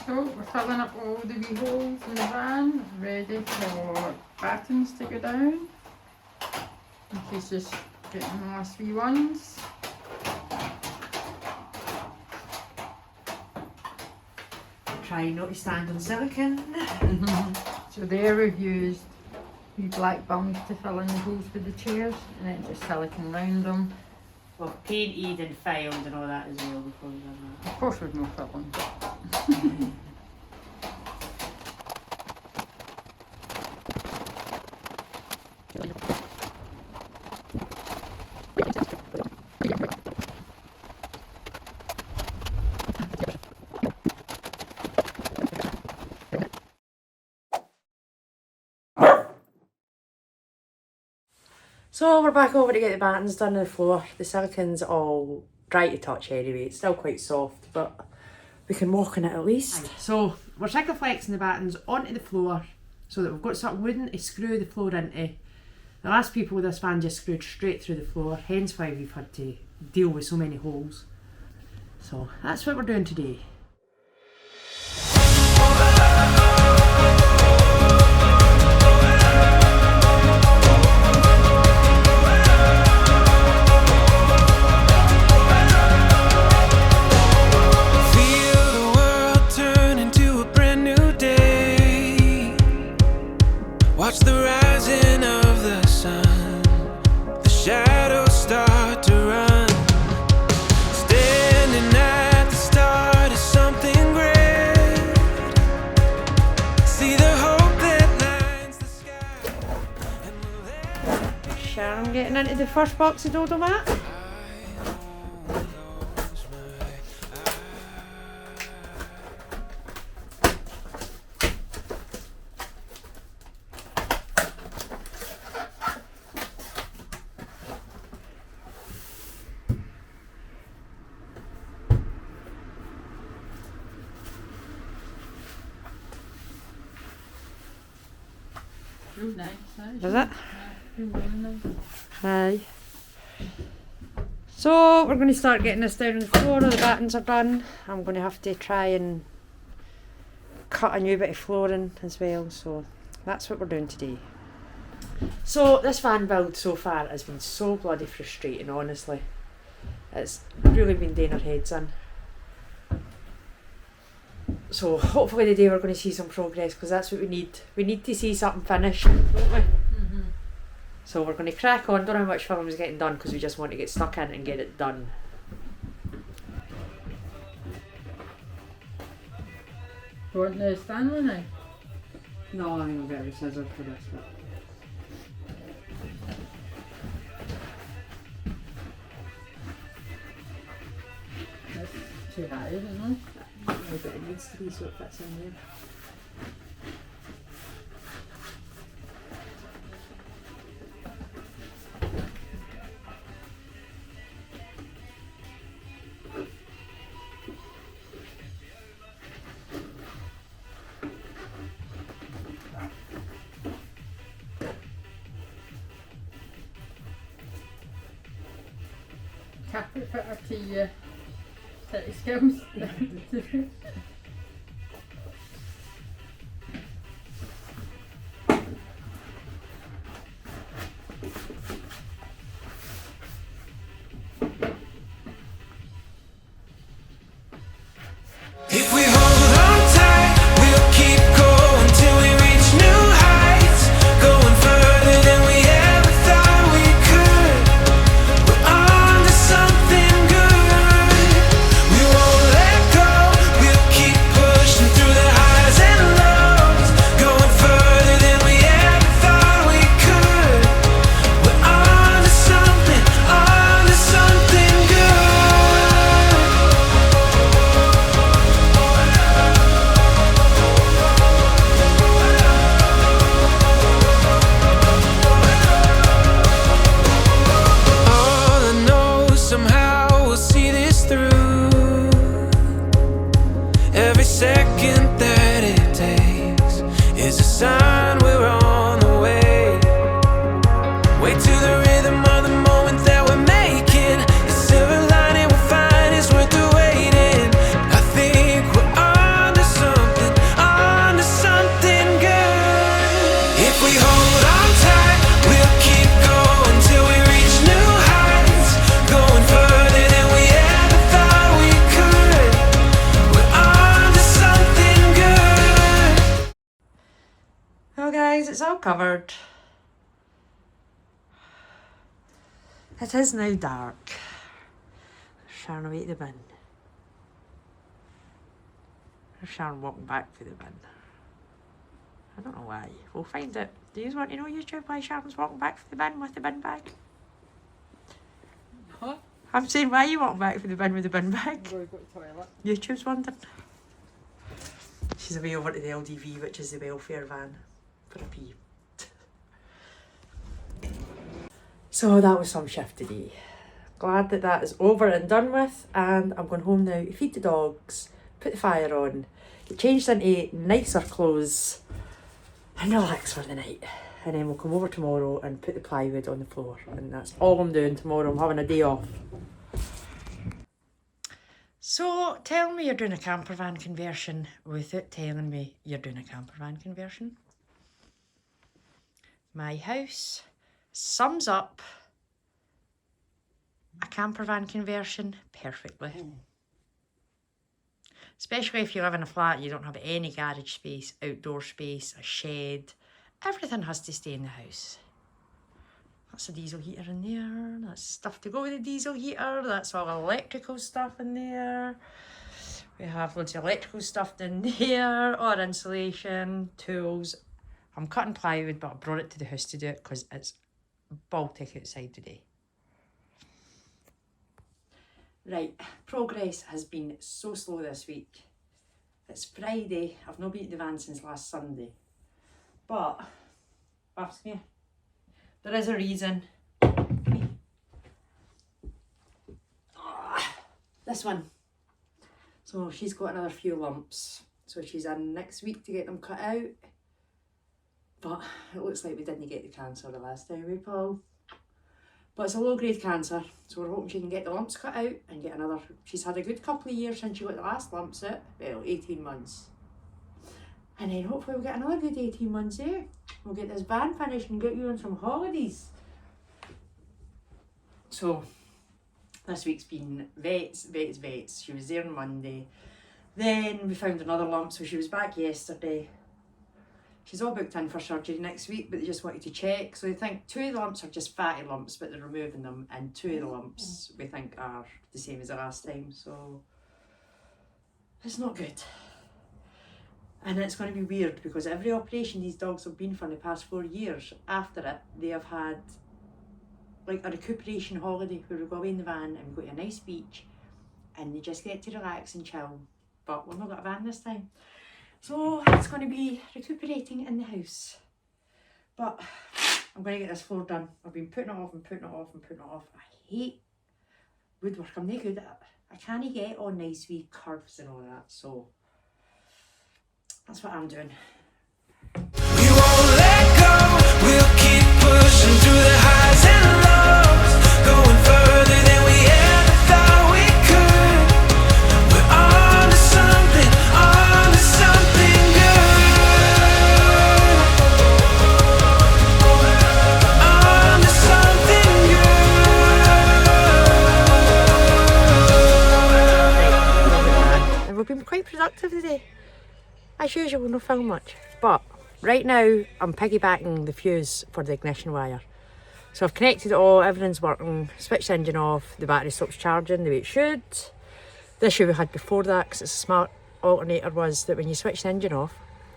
So we're filling up all the wee holes in the van, ready for battens to go down. He's just getting the last wee ones. Try not to stand on silicone. So there we've used wee black bums to fill in the holes for the chairs, and then just silicone round them. Well, painted and filed and all that as well before we've done that. Of course with no filling. So we're back over to get the battens done on the floor. The silicone's all dry to touch anyway. It's still quite soft, but we can walk in it at least. Right. So we're flexing the battens onto the floor so that we've got something wooden to screw the floor into. The last people with this van just screwed straight through the floor, hence why we've had to deal with so many holes. So that's what we're doing today. Watch the rising of the sun, the shadows start to run. Standing at the start of something great. See the hope that lines the sky. Sharon getting into the first box of Dodo Mat. Real nice, Is it? Really nice. Aye. So we're going to start getting this down on the floor. The battens are done. I'm going to have to try and cut a new bit of flooring as well. So that's what we're doing today. So this van build so far has been so bloody frustrating, honestly. It's really been doing our heads in. So hopefully today we're going to see some progress, because that's what we need. We need to see something finished, don't we? So we're going to crack on. Don't know how much film is getting done because we just want to get stuck in and get it done. Do you want the Stanley now? No, I'm going to get a scissor for this bit. That's too high, isn't it? No, but it needs to be so it fits in there. Carpet fitter to your city skills. If we hold on tight, we'll keep going till we reach new heights, going further than we ever thought we could. We're on to something good. We won't let go. We'll keep pushing through the highs and lows, going further than we ever thought we could. We're on to something good. All I know, somehow we'll see this through. Every second that it takes is a sign we're on the way. Wait to the rhythm of the moment that we're making. The silver lining we'll find is worth the waiting. I think we're on to something. it's all covered. It is now dark. Sharon away to the bin. There's Sharon walking back for the bin. I don't know why. We'll find out. Do you want to know, YouTube, why Sharon's walking back for the bin with the bin bag? What? I'm saying, why are you walking back for the bin with the bin bag? I'm going to go to the toilet. YouTube's wondering. She's away over to the LDV, which is the welfare van, for a pee. So that was some shift today. Glad that that is over and done with, and I'm going home now to feed the dogs, put the fire on, get changed into nicer clothes and relax for the night. And then we'll come over tomorrow and put the plywood on the floor, and that's all I'm doing tomorrow. I'm having a day off. So tell me you're doing a campervan conversion without telling me you're doing a campervan conversion. My house sums up a campervan conversion perfectly. Especially if you live in a flat, you don't have any garage space, outdoor space, a shed. Everything has to stay in the house. That's a diesel heater in there. That's stuff to go with the diesel heater. That's all electrical stuff in there. We have loads of electrical stuff in there. Or insulation, tools. I'm cutting plywood, but I brought it to the house to do it because it's Baltic outside today. Right, progress has been so slow this week. It's Friday. I've not been at the van since last Sunday. But, Buffs, come here. There is a reason. This one. So she's got another few lumps. So she's in next week to get them cut out. But it looks like we didn't get the cancer the last time we pulled. But it's a low grade cancer. So we're hoping she can get the lumps cut out and get another. She's had a good couple of years since she got the last lumps out. Well, 18 months. And then hopefully we'll get another good 18 months, eh? We'll get this van finished and get you on some holidays. So, this week's been vets. She was there on Monday. Then we found another lump, so she was back yesterday. She's all booked in for surgery next week, but they just wanted to check. So they think 2 of the lumps are just fatty lumps, but they're removing them. And 2 of the lumps we think are the same as the last time. So, it's not good. And it's going to be weird because every operation these dogs have been for the past 4 years, after it, they have had like a recuperation holiday where we go away in the van and we go to a nice beach and they just get to relax and chill. But we've not got a van this time. So it's going to be recuperating in the house. But I'm going to get this floor done. I've been putting it off and putting it off and putting it off. I hate woodwork. I'm not good at it. I can't get on nice wee curves and all that. So that's what I'm doing. We won't let go. We'll keep pushing through the highs and lows, going further than we ever thought we could. We're on to something good. On to something good. And we've been quite productive today. As usual, we'll not film much, but right now I'm piggybacking the fuse for the ignition wire. So I've connected it all, everything's working, switched the engine off, the battery stops charging the way it should. The issue we had before that, because it's a smart alternator, was that when you switch the engine off,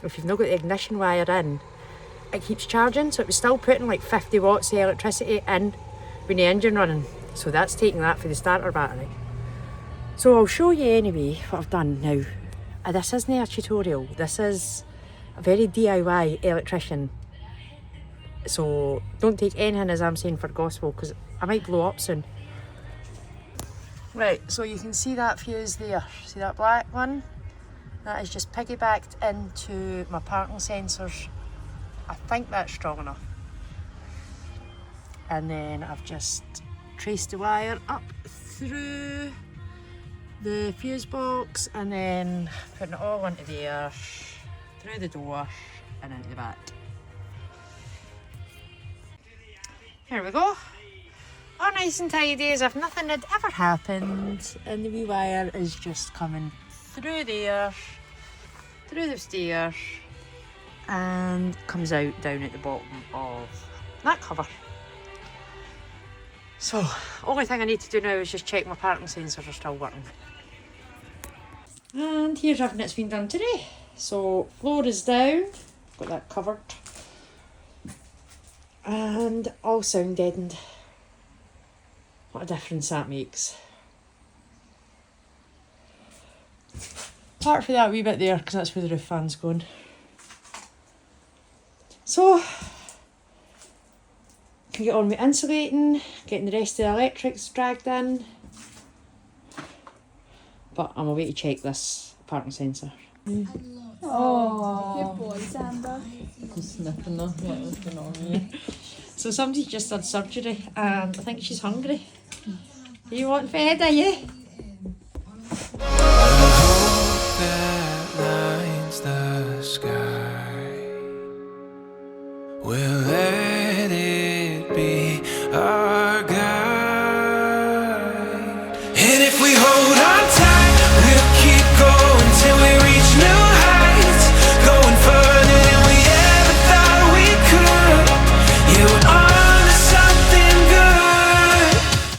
if you've not got the ignition wire in, it keeps charging, so it was still putting like 50 watts of electricity in when the engine running. So that's taking that for the starter battery. So I'll show you anyway what I've done now. This isn't a tutorial, this is a very DIY electrician. So don't take anything as I'm saying for gospel because I might blow up soon. Right, so you can see that fuse there. See that black one? That is just piggybacked into my parking sensors. I think that's strong enough. And then I've just traced the wire up through the fuse box and then putting it all into there, through the door and into the back. Here we go. All nice and tidy as if nothing had ever happened, and the wee wire is just coming through there, through the stairs and comes out down at the bottom of that cover. So, only thing I need to do now is just check my parking sensors are still working. And here's everything that's been done today. So, floor is down, got that covered, and all sound deadened. What a difference that makes. Apart from that wee bit there, because that's where the roof fan's going. So, can get on with insulating, getting the rest of the electrics dragged in. But I'm away to check this parking sensor. Oh, good boy, Sandra. Sniffing off what was going on here. So somebody's just had surgery and I think she's hungry. Are you wanting fed, are you? That lines the sky will